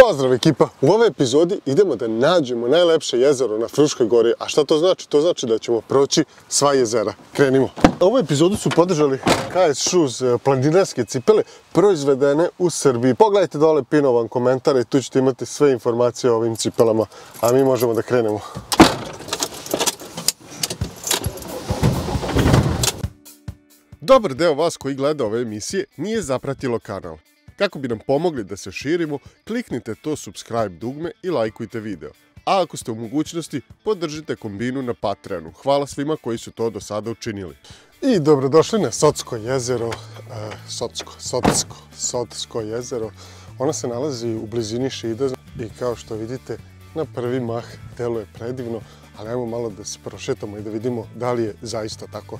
Pozdrav ekipa! U ovoj epizodi idemo da nađemo najlepše jezero na Fruškoj gori. A šta to znači? To znači da ćemo proći sva jezera. Krenimo! Ovu epizodu su podržali KS Shoes planinarske cipele proizvedene u Srbiji. Pogledajte dole pinovan komentar i tu ćete imati sve informacije o ovim cipelama. A mi možemo da krenemo. Dobar deo vas koji gleda ove emisije nije zapratilo kanal. Kako bi nam pomogli da se širimo, kliknite to subscribe dugme i lajkujte video. A ako ste u mogućnosti, podržite kombinu na Patreonu. Hvala svima koji su to do sada učinili. I dobrodošli na Sotsko jezero. Sotsko jezero. Ono se nalazi u blizini Šida i kao što vidite, na prvi mah deluje predivno, ali ajmo malo da se prošetamo i da vidimo da li je zaista tako.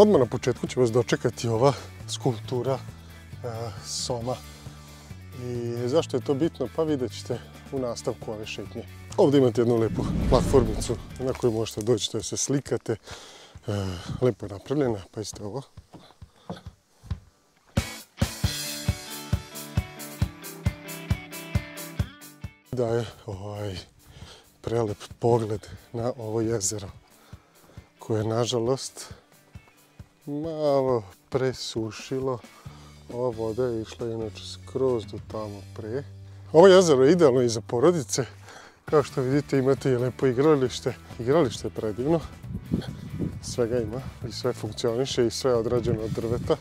Odmah na početku će vas dočekati ova skulptura soma. I zašto je to bitno? Pa vidjet ćete u nastavku ove šetnje. Ovdje imate jednu lepu platformicu na koju možete doći da se slikate. Lepo je napravljena, pa isto ovo. Daje prelep pogled na ovo jezero koje nažalost malo presušilo. Ova voda je išla inače skroz do tamo pre. Ovo jezero je idealno i za porodice. Kao što vidite imate i lepo igralište. Igralište je predivno. Svega ima i sve funkcioniše i sve je odrađeno od drveta.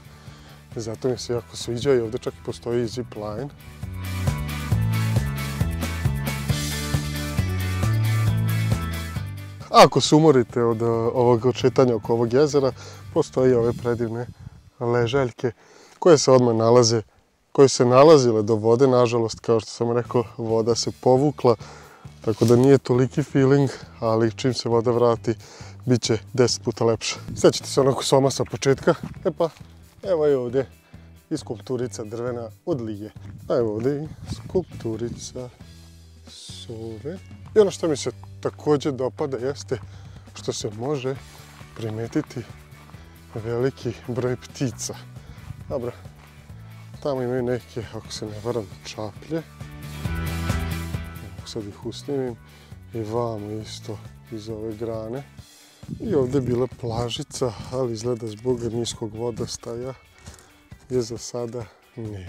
Zato mi se jako sviđa i ovdje čak i postoji zip line. Ako se umorite od ovog odšetanja oko ovog jezera, postoje ove predivne ležaljke koje se odmah nalaze, koje se nalazile do vode. Nažalost, kao što sam rekao, voda se povukla, tako da nije toliki feeling, ali čim se voda vrati, bit će 10 puta lepše. Sjećate se onako soma sa početka? E pa, evo je ovdje i skulpturica drvena od lije. A evo ovdje i skulpturica sove. I ono što mi se također dopada jeste što se može primetiti veliki broj ptica. Dobro, tamo imaju neke, ako se ne varam, čaplje. Sad ih usnimim. I vamo isto iz ove grane. I ovdje je bila plažica, ali izgleda zbog niskog vodostaja je za sada nema.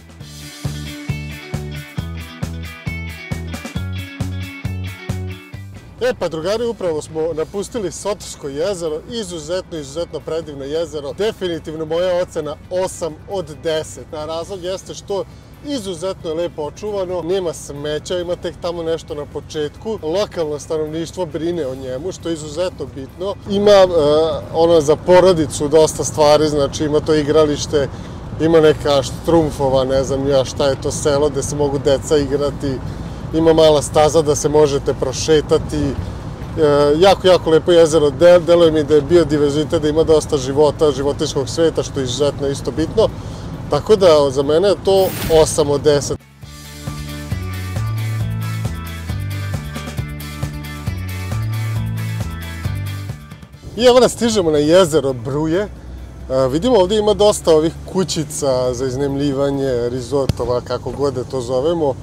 E pa drugari, upravo smo napustili Sotsko jezero, izuzetno predivno jezero. Definitivno moja ocena 8 od 10. A razlog jeste što izuzetno je lepo očuvano, nema smeća, ima tek tamo nešto na početku. Lokalno stanovništvo brine o njemu, što je izuzetno bitno. Ima za porodicu dosta stvari, znači ima to igralište, ima neka štrumfova, ne znam ja šta je to selo gde se mogu deca igrati. Ima mala staza da se možete prošetati. Jako lepo jezero. Deluje mi da je biodiverzitet, da ima dosta života, životinjskog sveta, što je izuzetno isto bitno. Tako da za mene je to 8 od 10. I evo nas stižemo na jezero Bruje. Vidimo ovdje ima dosta ovih kućica za iznajmljivanje, rizotova, kako god da to zovemo.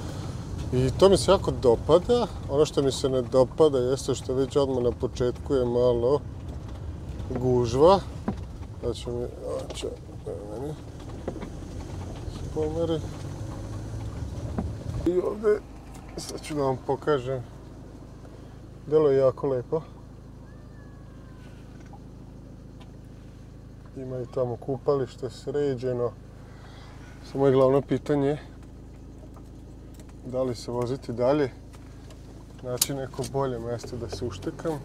I to mi se jako dopada. Ono što mi se ne dopada jeste što već odmah na početku je malo gužva. Da ću mi... pomeri. I ovdje, sad ću da vam pokažem. Delo je jako lepo. Ima i tamo kupalište sređeno. Samo je glavno pitanje da li se voziti dalje, naći neko bolje mjesto da se uštekam.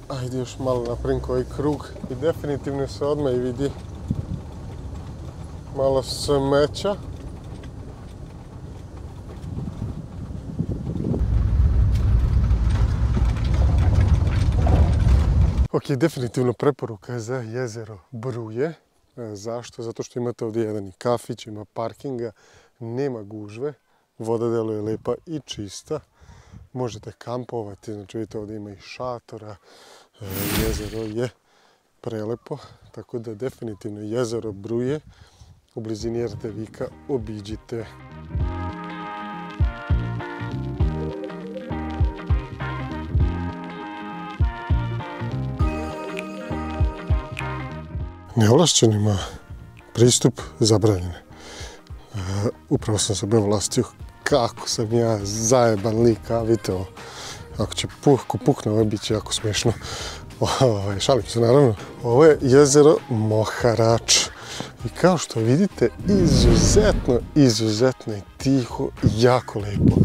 Ajde još malo napravim koji krug i definitivno se odmah i vidi malo smeća. Ok, definitivno preporuka za jezero Bruje. Zašto? Zato što imate ovdje jedan i kafić, ima parkinga, nema gužve, voda deluje lepa i čista. Možete kampovati, znači vidite ovdje ima i šatora, jezero je prelepo, tako da definitivno jezero Bruje u blizini Erdevika obiđite. Neovlašćenima pristup zabranjen. Upravo sam se bevlastio kako sam ja zajeban lik, a vidite ovo. Ako će pukne, ovo bit će jako smiješno. Šalim se naravno. Ovo je jezero Moharač. I kao što vidite, izuzetno je tiho i jako lepo.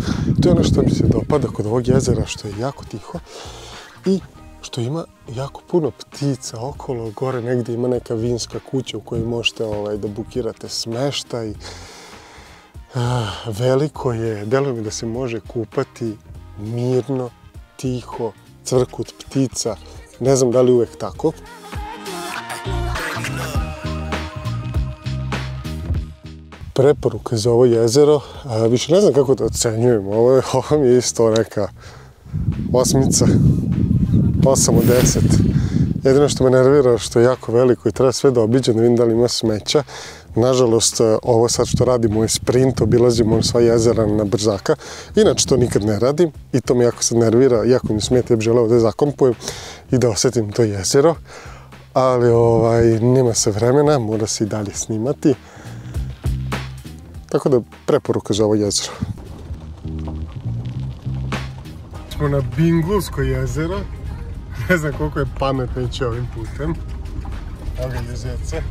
To je ono što mi se dopada kod ovog jezera, što je jako tiho i što ima jako puno ptica okolo. Gore negdje ima neka vinska kuća u kojoj možete da bukirate smeštaj. Veliko je, deluje mi da se može kupati mirno, tiho, cvrkut ptica. Ne znam da li uvek tako. Preporuka za ovo jezero, više ne znam kako da ocenjujem. Ovo mi je isto neka 8 od 10. Jedino što me nervira što je jako veliko i treba sve da obiđem da vidim da li ima smeća. Nažalost, ovo sad što radimo je sprint, obilazimo sva jezera na brzaka. Inače to nikad ne radim i to me jako sad nervira, jako mi smeta, ja bih želeo da zakompujem i da osjetim to jezero. Ali nema se vremena, mora se i dalje snimati. Tako da preporuka za ovo jezero. Smo na Bingulsko jezero. Ne znam koliko je pametno ići ovim putem. Evo ga jezerce.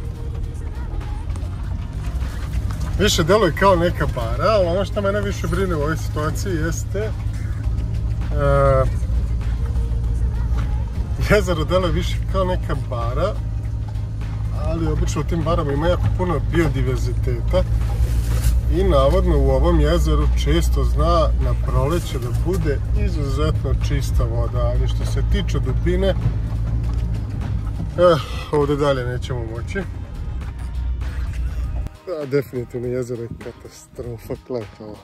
Više deluje kao neka bara, ali ono što mene više brine u ovoj situaciji jeste jezero deluje više kao neka bara, ali obično u tim barama ima jako puno biodiverziteta i navodno u ovom jezeru često zna na proleće da bude izuzetno čista voda, ali što se tiče dubine, ovdje dalje nećemo moći. Definitivno jezero je katastrofa, gledajte ovo.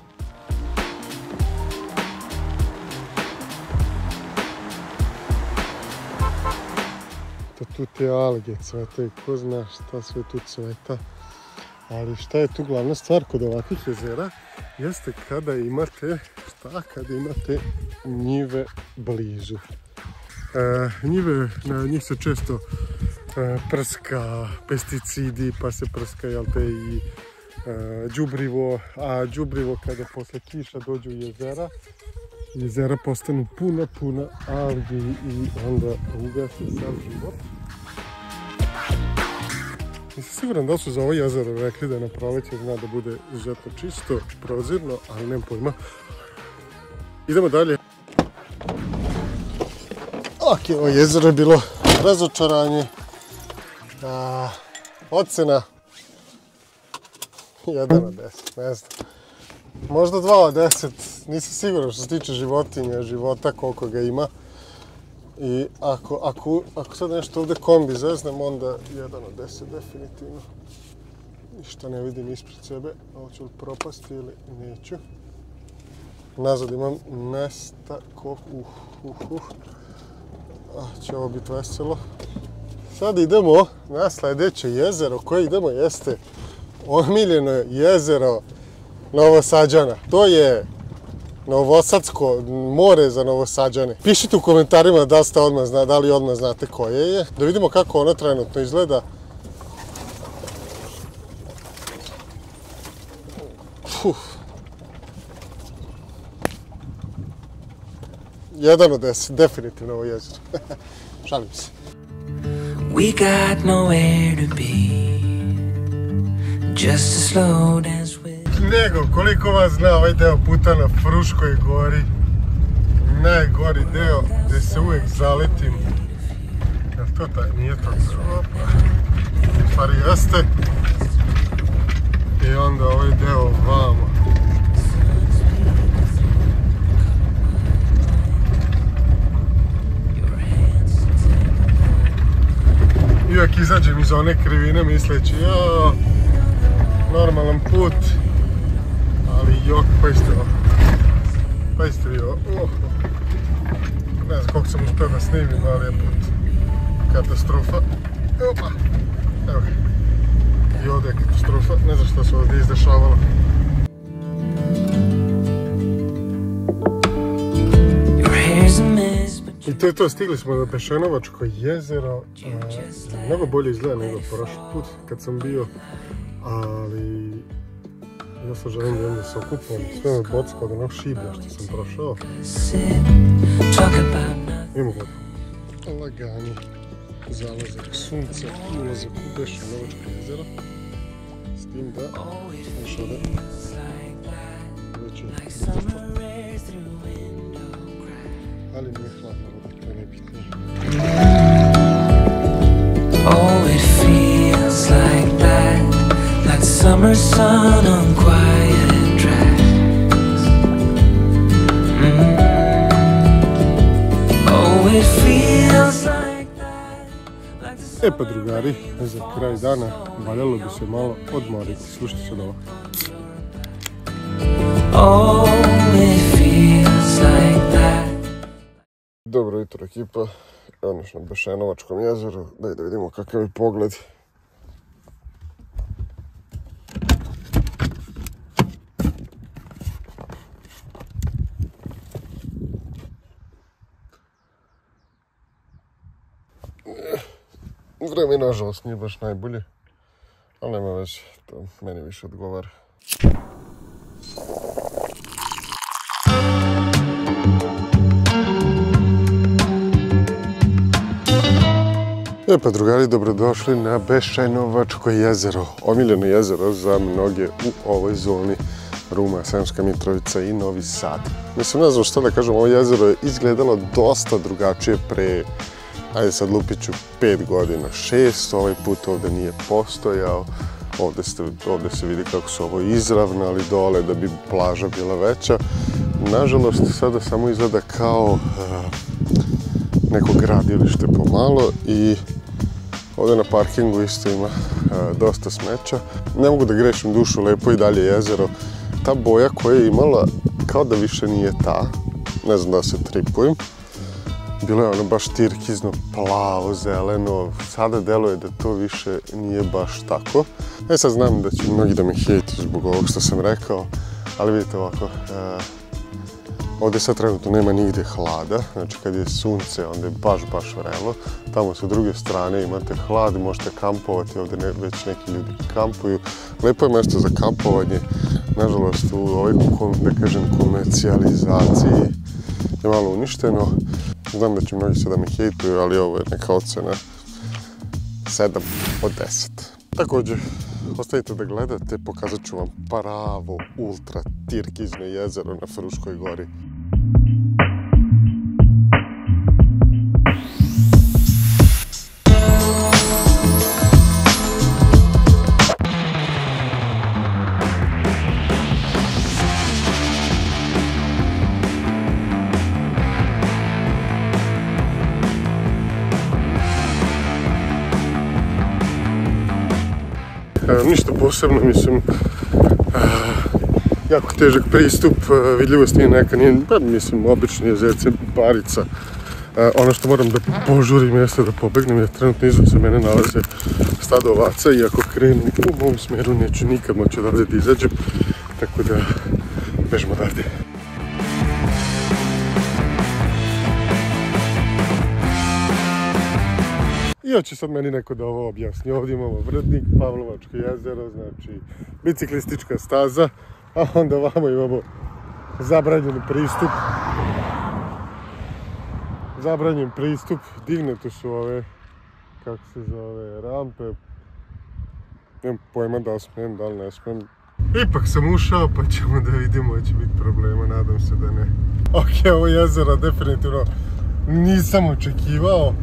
Tu te alge cvetaju, ko zna šta sve tu cveta. Ali šta je tu glavna stvar kod ovakvih jezera, jeste kada imate njive blizu. Njive, na njih se često prska pesticidi, pa se prska i đubrivo, a đubrivo kada posle kiša dođu u jezera postanu puna algi i onda ugasi sav život. Nisam siguran da su za ovo jezero rekli da je na proleće zna da bude izuzetno čisto, prozirno, ali nemam pojma. Idemo dalje. Ok, ovo jezero je bilo razočaranje. Ocena 1 od 10, ne znam. Možda 2 od 10, nisam siguran što se tiče životinja, života, koliko ga ima. I ako sad nešto ovdje kombi zeznam, onda 1 od 10 definitivno. Ništa ne vidim ispred sebe, ovo ću li propasti ili neću. Nazad imam mesta će ovo biti veselo. Sad idemo na sljedeće jezero koje idemo jeste omiljeno jezero Novosađana. To je Novosadsko more za Novosađane. Pišite u komentarima da li odmah znate koje je. Da vidimo kako ono trenutno izgleda. 1 od 10, definitivno ovo jezero. Šalim se. We got nowhere to be, just a slow dance with... Nego, koliko vas zna ovaj deo puta na Fruškoj gori, najgori deo gdje se uvijek zaletim. Jel to taj? Nije to groba. U stvari jeste. I onda ovaj deo vamo. Uvijek izađem iz one krivine misleći, jao, normalan put, ali jok, pazite vi ovo, ne znam koliko sam uspio da snimim, ali je put katastrofa. Opa. Evo ga. I ovdje je katastrofa, ne znam što se ovdje izdešavalo. I to je to, stigli smo na Bešenovačko jezero. Mnogo bolje izgleda nego prošli put kad sam bio, ali ja sad želim da se okupam, sve me bocka od onog šiblja što sam prošao. Imamo vodu. Lagani zalazak sunca i ulazak u Bešenovačko jezero. S tim da, još ovdje, već je točno. Ali nije hladno, to je najbitnije. Oh, it feels like that, like summer sun on quiet tracks. Oh, it feels like that. Pa drugari, za kraj dana valjalo bi se malo odmoriti. Slušajte sad ovo. Oh, it feels like that. Dobro jutro ekipa, evo na Bešenovačkom jezeru, daj da vidimo kakav je pogled. Vreme nažalost nije baš najbolje, ali nema već, to meni više odgovara. Pa drugari, dobrodošli na Bešenovačko jezero, omiljeno jezero za mnoge u ovoj zoni Ruma, Sremska Mitrovica i Novi Sad. Mislim, ne znam što da kažem, ovo jezero je izgledalo dosta drugačije pre, ajde sad lupiću, 5 godina, 6, ovaj put ovdje nije postojao. Ovdje se vidi kako su ovo izravno, ali dole da bi plaža bila veća. Nažalost, sada samo izgleda kao neko gradilište pomalo i ovdje na parkingu isto ima dosta smeća. Ne mogu da grešim dušu, lepo i dalje jezero. Ta boja koja je imala, kao da više nije ta. Ne znam da se tripujem. Bilo je ono baš tirkizno, plavo, zeleno. Sada deluje da to više nije baš tako. Sad znam da će mnogi da me hejtu zbog ovog što sam rekao, ali vidite ovako. Ovdje sad trenutno nema nigdje hlada, znači kad je sunce onda je baš vrelo. Tamo sa druge strane imate hlad, možete kampovati, ovdje već neki ljudi kampuju. Lepo je mjesto za kampovanje, nažalost u ovoj, da kažem, komercijalizaciji je malo uništeno. Znam da će mnogi sada me hejtuju, ali ovo je neka ocena 7 od 10. Također, ostavite da gledate, pokazat ću vam pravo ultra tirkizno jezero na Fruškoj gori. Ništa posebno, mislim, jako težak pristup, vidljivost nije neka, mislim, obični jezerce, Barica. Ono što moram da požurim jeste da pobegnem, jer trenutno iza se mene nalaze stado ovaca i ako krenu u mom smjeru neću nikad moći odavde da izađem, tako da bežimo odavde. I hoće sad meni neko da ovo objasni. Ovdje imamo Vrdnik, Pavlovačko jezero, znači biciklistička staza, a onda ovamo imamo zabranjen pristup. Zabranjen pristup, dignete su ove, kako se zove, rampe. Nemam pojma da li smijem, da li ne smijem. Ipak sam ušao, pa ćemo da vidimo, hoće biti problema, nadam se da ne. Ok, ovo jezero definitivno nisam očekivao.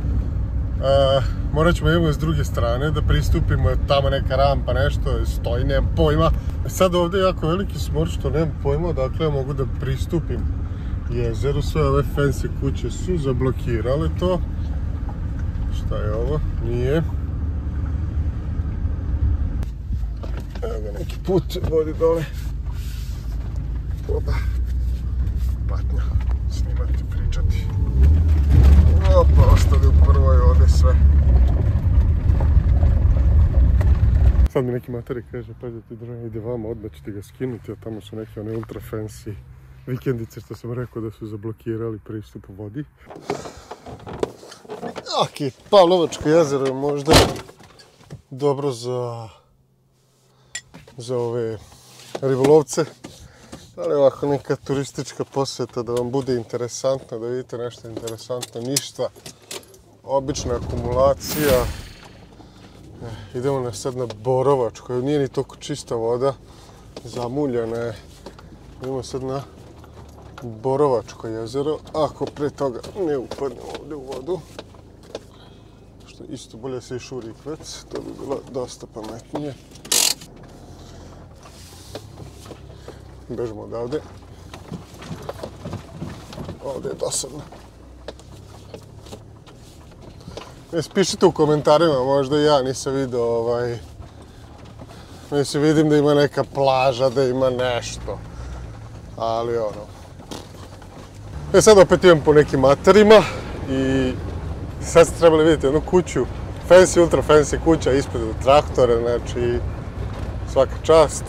Morat ćemo idemo s druge strane da pristupimo, tamo neka rampa, nešto stoji, nemam pojma. Sad ovdje je jako veliki smor što nemam pojma, dakle ja mogu da pristupim jezeru, sve ove fancy kuće su zablokirale to. Šta je ovo? Nije. Evo ga neki put vodi dole. Opa. Patnja. Snimati, pričati. Opa, ostali u prvoj ovdje sve. Sad mi neki materi kaže, pazi ti drone, ide vama, odmah ću ti ga skinuti, a tamo su neke one ultra fancy vikendice što sam rekao da su zablokirali pristup vodi. Ok, Pavlovačko jezero je možda dobro za ove ribolovce, ali ovako neka turistička posjeta da vam bude interesantno, da vidite nešto interesantno, ništa, obična akumulacija. Idemo sad na Borovačko, nije ni toliko čista voda, zamuljena je. Idemo sad na Borovačko jezero, ako pre toga ne upadnemo ovdje u vodu. Što isto bolje se i šuri kvec, to bi bilo dosta pametnije. Bežimo odavde. Ovdje je dosadno. Pišite u komentarima, možda ja nisam vidio mislim, vidim da ima neka plaža, da ima nešto. Ali ono. Sad opet idem po nekim materima i sad ste trebali vidjeti jednu kuću. Fancy, ultra fancy kuća ispred traktore, znači svaka čast.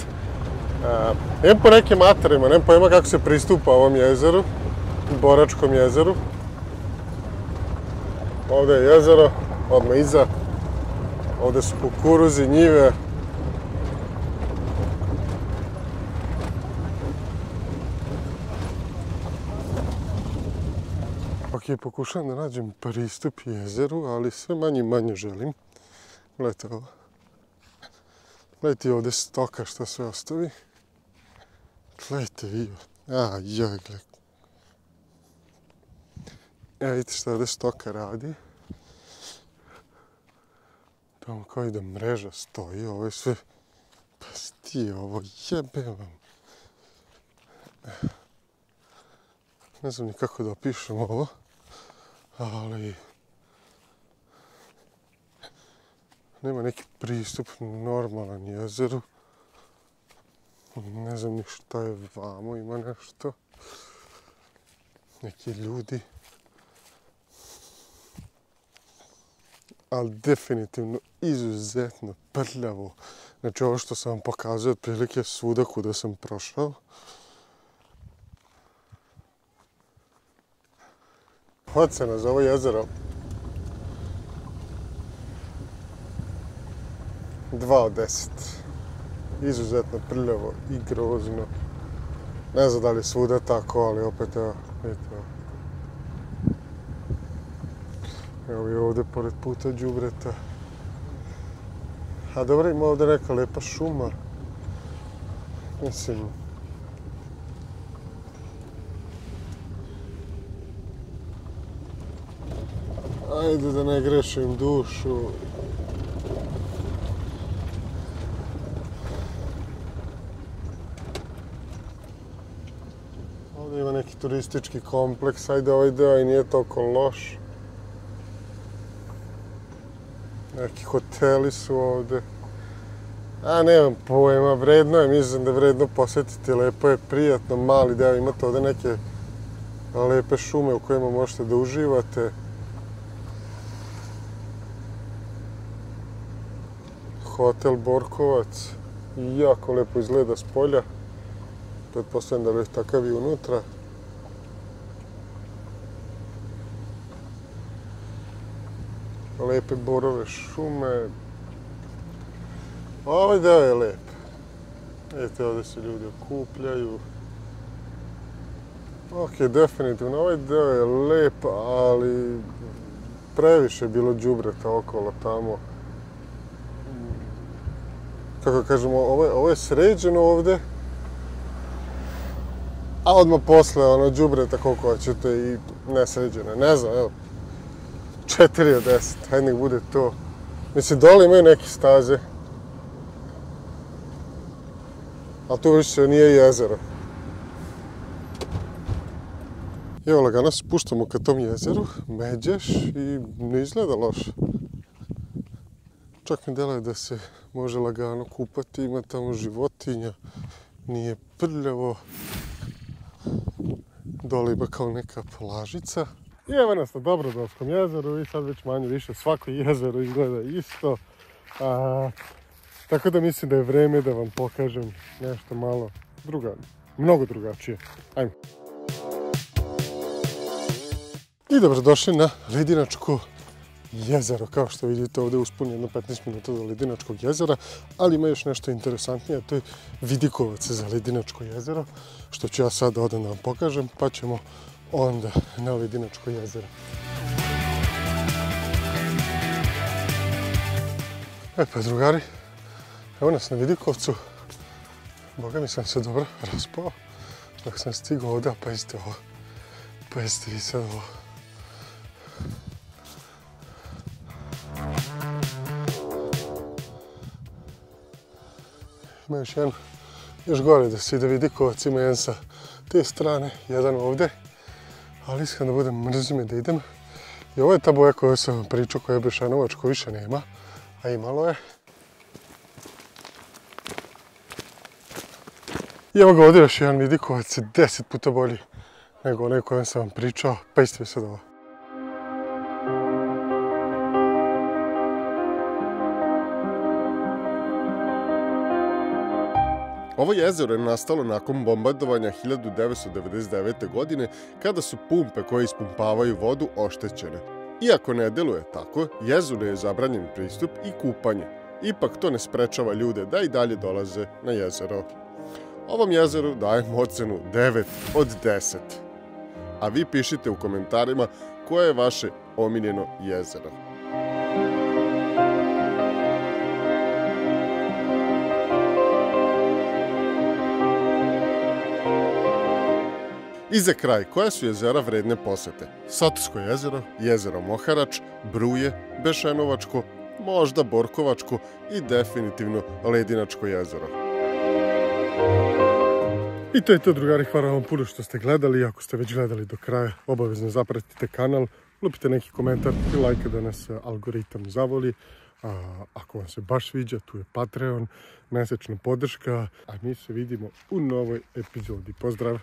Idem po nekim materima, nemam pojma kako se pristupa ovom jezeru, Boračkom jezeru. Ovdje je jezero, odmah iza. Ovdje su kukuruzi, njive. Ok, pokušavam da nađem pristup jezeru, ali sve manje i manje želim. Gledajte ovo. Gledajte ovdje stoka što sve ostavi. Gledajte vi. Joj, gledajte. Vidite što ovdje stoka radi. Tamo kao i da mreža stoji, ovo je sve... Pa sti, ovo jebe vam. Ne znam ni kako da opišem ovo, ali... Nema neki pristup normalan jezeru. Ne znam ni šta je vamo, ima nešto. Neki ljudi. Ali definitivno izuzetno prljavo. Znači ovo što sam vam pokazao otprilike svuda kuda sam prošao. Ocena za ovo jezero 2 od 10. Izuzetno prljavo i grozno. Ne znam da li je svuda tako, ali opet evo, vidite ovo. Evo je ovdje pored puta đubreta. A dobro, ima ovdje neka lepa šuma. Mislim... Ajde da ne grešim dušu. Ovdje ima neki turistički kompleks, ajde ovaj deo i nije toliko loš. Neki hoteli su ovdje. Nemam pojma, vredno je, mislim da je vredno posjetiti, lepo je, prijatno, mali deo, imate ovdje neke lepe šume u kojima možete da uživate. Hotel Borkovac, jako lepo izgleda s polja. Pretpostavljam da je takav i unutra. Lepe borove šume. Ovaj deo je lep. Vidite, ovdje se ljudi okupljaju. Ok, definitivno, ovaj deo je lep, ali previše je bilo đubreta okolo tamo. Kako kažemo, ovo je sređeno ovdje. A odmah posle, ono, đubreta koliko hoćete i nesređeno. Ne znam, evo. 4 od 10, hajde nek bude to. Mislim, dole imaju neke staze. Ali tu više nije jezero. I evo, lagano se spuštamo ka tom jezeru, međeš i ne izgleda loše. Čak mi deluje da se može lagano kupati, ima tamo životinja, nije prljavo. Dole ima kao neka plažica. I evo nas na Dobrodolskom jezeru i sad već manje više svako jezero izgleda isto. Tako da mislim da je vreme da vam pokažem nešto malo mnogo drugačije. Ajmo. I dobrodošli na Ledinačko jezero. Kao što vidite ovdje uspun jedno 15 minuta do Ledinačkog jezera, ali ima još nešto interesantnije, to je vidikovac za Ledinačko jezero, što ću ja sad odem da vam pokažem, pa ćemo onda na Ledinačko jezero. Pa drugari, evo nas na vidikovcu. Boga mi sam se dobro raspao dok sam stigao ovdje, pazite ovo. Pazite vi sad ovo. Ima još jedan, još gore da se ide vidikovac, ima jedan sa te strane, jedan ovdje. Ali iskreno da budem, mrzi me da idem. I ovo je ta boja koju sam pričao, koja je bešanovačko, više nema. A imalo je. I evo ga ovdje još jedan vidikovac, 10 puta bolji nego onaj kojem sam vam pričao. Pa isto je sad ovo. Ovo jezero je nastalo nakon bombardovanja 1999. godine kada su pumpe koje ispumpavaju vodu oštećene. Iako ne deluje tako, jezeru je zabranjen pristup i kupanje. Ipak to ne sprečava ljude da i dalje dolaze na jezero. Ovom jezeru dajem ocenu 9 od 10. A vi pišite u komentarima koje je vaše omiljeno jezero. I za kraj, koja su jezera vredne posete? Sotočko jezero, jezero Moharač, Bruje, Bešanovačko, možda Borkovačko i definitivno Ledinačko jezero. I to je to, drugari, hvala vam puno što ste gledali. Ako ste već gledali do kraja, obavezno zapratite kanal, lupite neki komentar i lajka da nas algoritam zavoli. Ako vam se baš sviđa, tu je Patreon, mesečna podrška, a mi se vidimo u novoj epizodi. Pozdrav!